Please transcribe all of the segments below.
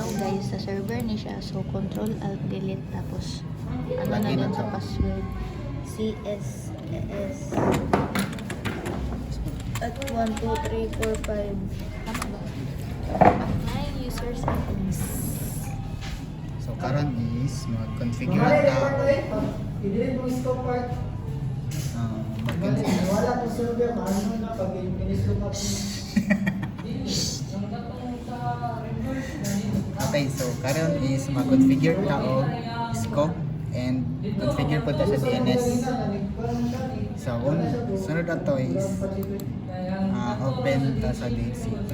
bitaw guys sa server ni siya. So control alt delete tapos ano na Login dun na sa to. password CSS at 1 2 3 4 5 tama ba? My user settings. So karon is mag-configure na ta. Hindi mo scope part. Mag-configure. Wala ko server, ano na pag pinisco pa. Okay, so karon is mag-configure ta og scope and configure po ta sa DNS. So sunod ato is open ta sa DHCP.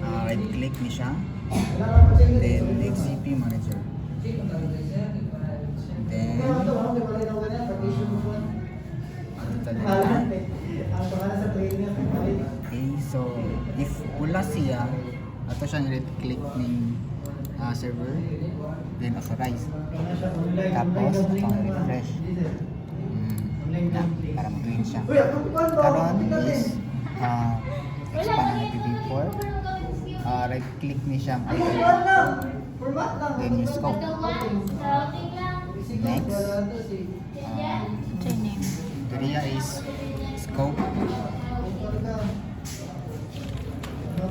Right click ni siya. Then DHCP manager. Then ano ta dito? Okay, so if wala siya, ato siyang right-click ng server, then authorize. Tapos, atong refresh. Na, para mag-green siya. Karon is expand ang IPv4. Right-click ni siyang icon. Then use scope. Next, What's your name? the area is scope.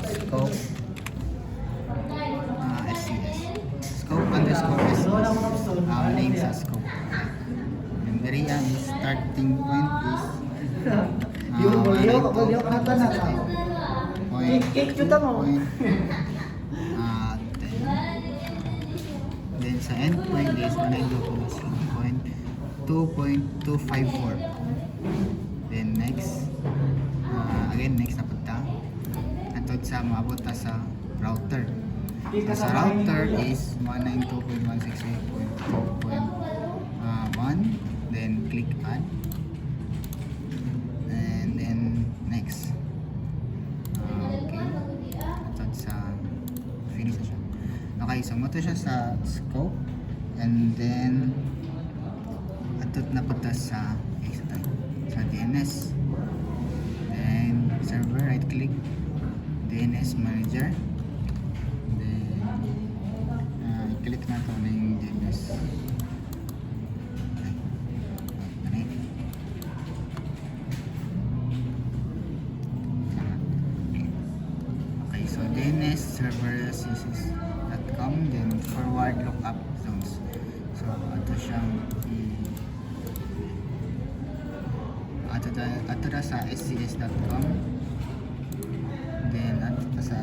Scope SCS. Scope underscore SCS. Name sa scope. And the area is starting point is then sa endpoint is 192.2.254. Then next again next na punta atod sa maabot ta sa router. Sa router is 192.168.2.1, then click add and then next. Okay, atod sa finish na siya. Okay, so mo siya sa scope and then atod na punta sa DNS. Then server, right click DNS manager. Then click na to na yung DNS. Okay, so DNS server css.com, then forward lookup zones. So ato siyang ato na sa scs.com, then ato na sa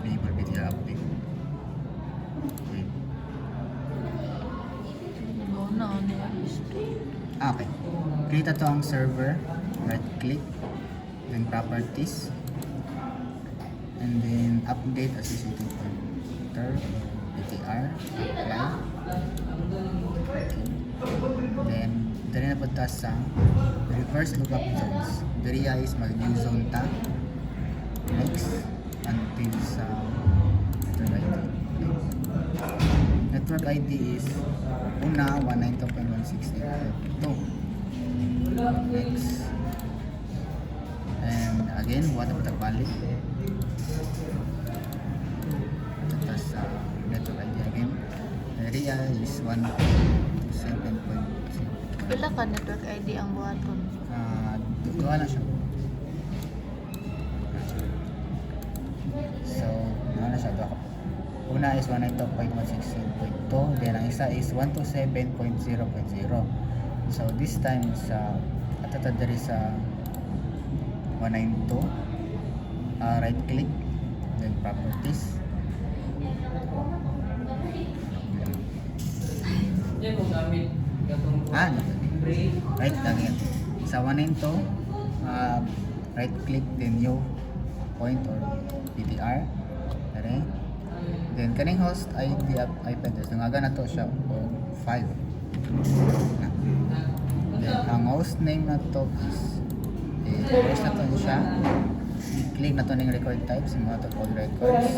label video update. Wait. Okay, create ito ang server, right click, then properties, and then update as pointer PTR, apply. Then dali na punta sa reverse lookup zones. Dali is mag-new zone ta. Next until sa network ID. Network ID is una 192.168.2. Next. And again, what about the balik? Tapos network ID again. Area is 127.0. Pila ka network ID ang buhaton? Duha na siya. So, ano na siya? Una is 192.168.2, then ang isa is 127.0.0. So, this time sa atatadari sa 192, right click, then properties. Right lang yan. Sa 192, right click, then new point or PTR. Okay. Then kaning host ID IP address nangaga na to siya o 5. Then ang host name na to is press na to siya. Click na to ning record type sa mga to pod records.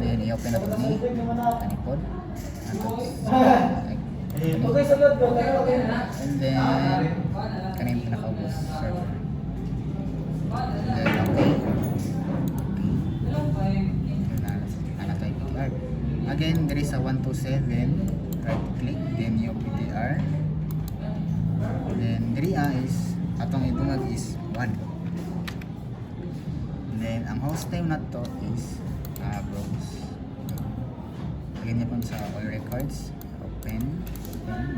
Then i-open na to ni kanipod. Okay, sunod ko. And then kaning pinaka-host server. 7, right click, then yung PTR. Then diri is atong idungag is 1. Then ang host name na to is browse. Lagyan niya po sa all records, open,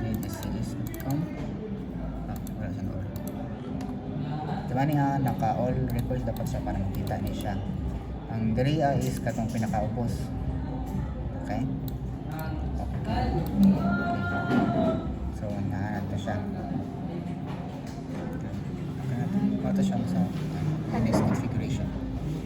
then sls.com. Wala siya all. Diba nga naka all records dapat siya para makita niya siya. Ang diri is katong pinakaubos. Okay? Okay. So, nahanap na siya. Okay natin. Ito siya sa next configuration.